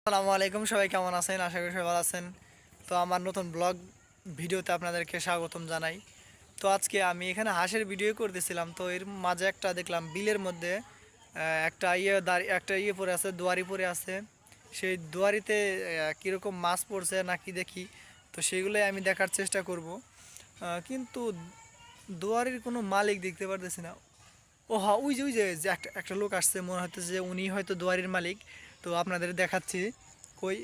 আসসালামু আলাইকুম, সবাই কেমন আছেন? আশা করি সবাই ভালো আছেন। তো আমার নতুন ব্লগ ভিডিওতে আপনাদেরকে স্বাগতম জানাই। তো আজকে আমি এখানে হাঁসের ভিডিও করতেছিলাম, তো এর মাঝে একটা দেখলাম বিলের মধ্যে একটা ইয়ে পড়ে আছে, দুয়ারি পড়ে আছে। সেই দুয়ারিতে কীরকম মাছ পড়ছে নাকি দেখি, তো সেগুলোই আমি দেখার চেষ্টা করব। কিন্তু দুয়ারির কোনো মালিক দেখতে পারতেছি না। ও হ্যাঁ, ওই যে একটা একটা লোক আসছে, মনে হচ্ছে যে উনি হয়তো দুয়ারির মালিক। তো আপনাদের দেখাচ্ছি। কই,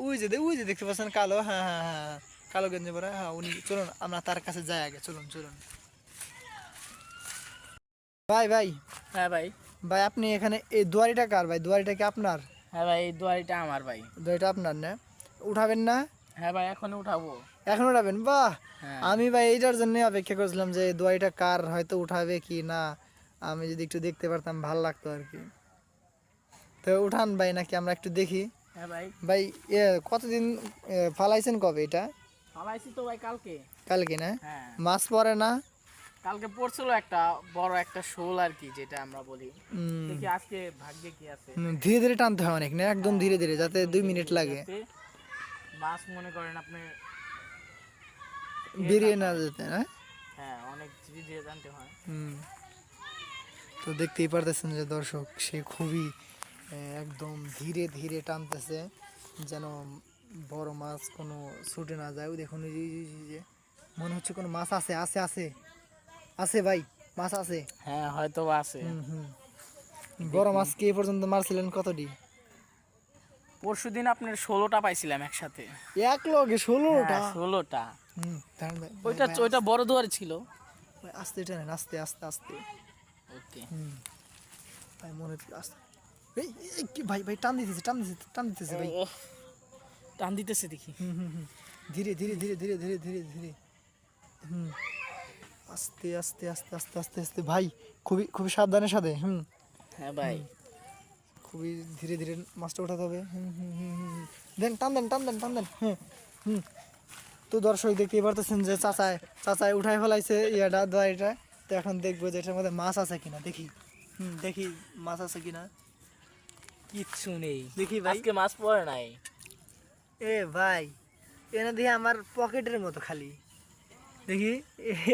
ওই যে দেখতে পাচ্ছেন কালো, হ্যাঁ হ্যাঁ হ্যাঁ হ্যাঁ, কালো গেঞ্জি পরা, হ্যাঁ উনি। চলুন আমরা তার কাছে যাই আগে, চলুন চলুন। ভাই ভাই হ্যাঁ ভাই। ভাই, আপনি এখানে এই দুয়ারিটা কার ভাই? দুয়ারিটা কি আপনার? হ্যাঁ ভাই, এই দুয়ারিটা আমার ভাই। দুয়ারিটা আপনার না? উঠাবেন না? হ্যাঁ ভাই, এখন উঠাবো। এখন উঠাবেন? বাহ! হ্যাঁ আমি ভাই এইটার জন্য অপেক্ষা করছিলাম যে এই দুয়ারিটা কার, হয়তো উঠাবে কি না। আমি যদি একটু দেখতে পারতাম ভালো লাগতো আর কি। তো উঠান ভাই, নাকি আমরা একটু দেখি? হ্যাঁ ভাই। ভাই কতদিন ফালাইছেন, কবে এটা? ফালাইছি তো ভাই কালকে। কালকে না? হ্যাঁ, মাছ পড়ে না? কালকে পড়ছিল একটা বড় একটা শোল আর কি, যেটা আমরা বলি। উম, দেখি আজকে ভাগ্যে কি আছে। ধীরে ধীরে টানতে হয় অনেক না, একদম ধীরে ধীরে, যাতে একদম 2 ধীরে মিনিট ধীরে, লাগে যাতে মাছ মনে করেন আপনি বেরিয়ে না পারে। যেতে না। হ্যাঁ, অনেক ধীরে ধীরে টানতে হয়। হুম। তো দেখতেই পারতেছেন যে দর্শক, সে খুবই একদম ধীরে ধীরে টানতেছে, যেন বড় মাছ কোনো ছুটে না যায়। ওই দেখুন, এই যে মনে হচ্ছে কোনো মাছ আছে, আছে আছে আছে ভাই, মাছ আছে। হ্যাঁ, হয়তো বা আছে। হুম হুম। বড় মাছ কি এ পর্যন্ত মারছিলেন কতটি? পরশুদিন আপনার 16টা পাইছিলাম একসাথে। এক লগে 16টা? 16টা। হুম, দাঁড়ান ভাই, ওইটা ভাই ওইটা বড় দুয়ারে ছিল। ভাই আস্তে টানেন, আস্তে আস্তে আস্তে। ওকে। হুম, ভাই মনে হচ্ছে আস্তে। এই এই কি ভাই, ভাই টান দিতেছে, টান দিতেছে, টান দিতেছে ভাই। ও, টান দিতেছে দেখি। হুম হুম হুম। ধীরে ধীরে ধীরে ধীরে ধীরে ধীরে ধীরে। হুম, আস্তে আস্তে আস্তে আস্তে আস্তে আস্তে ভাই, খুবই খুবই সাবধানের সাথে। হুম, হ্যাঁ ভাই। খুবই ধীরে ধীরে মাছটা উঠাতে হবে। হুম হুম হুম হুম হুম। দেন, টান দেন টান দেন টান দেন। হ্যাঁ। হুম। তো দর্শক দেখতেই পারতেছেন যে চাচায় চাচায় উঠাই ফেলাইছে ইয়াটা, দড়িটা। তো এখন দেখবো যে এটার মধ্যে মাছ আছে কিনা, দেখি। হুম, দেখি মাছ আছে কিনা। কিচ্ছু নেই, দেখি ভাই। আজকে মাছ পড়ে নাই। এ ভাই, এনে দেখি আমার পকেটের মতো খালি। দেখি,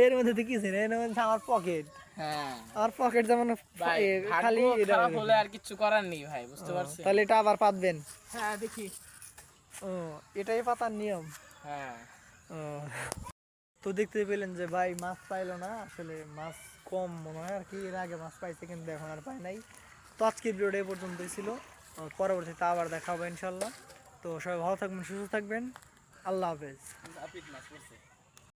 এর মধ্যে দেখিস, এর মধ্যে আমার পকেট। হ্যাঁ আমার পকেট যেমন ভাই, ভাগ্য খালি এটা। খারাপ হলে আর কিছু করার নেই ভাই, বুঝতে পারছেন? তাহলে এটা আবার পাতবেন? হ্যাঁ দেখি। ও, এটাই পাতার নিয়ম। হ্যাঁ ও, তো দেখতে পেলেন যে ভাই মাছ পাইলো না, আসলে মাছ কম মনে হয় আর কি। এর আগে মাছ পাইছে কিন্তু এখন আর পায় নাই। তো আজকের ভিডিওটা এই পর্যন্তই ছিল। পরবর্তীতে আবার দেখা হবে ইনশাল্লাহ। তো সবাই ভালো থাকবেন, সুস্থ থাকবেন। আল্লাহ হাফেজ। নাপিত মাছ পড়ছে।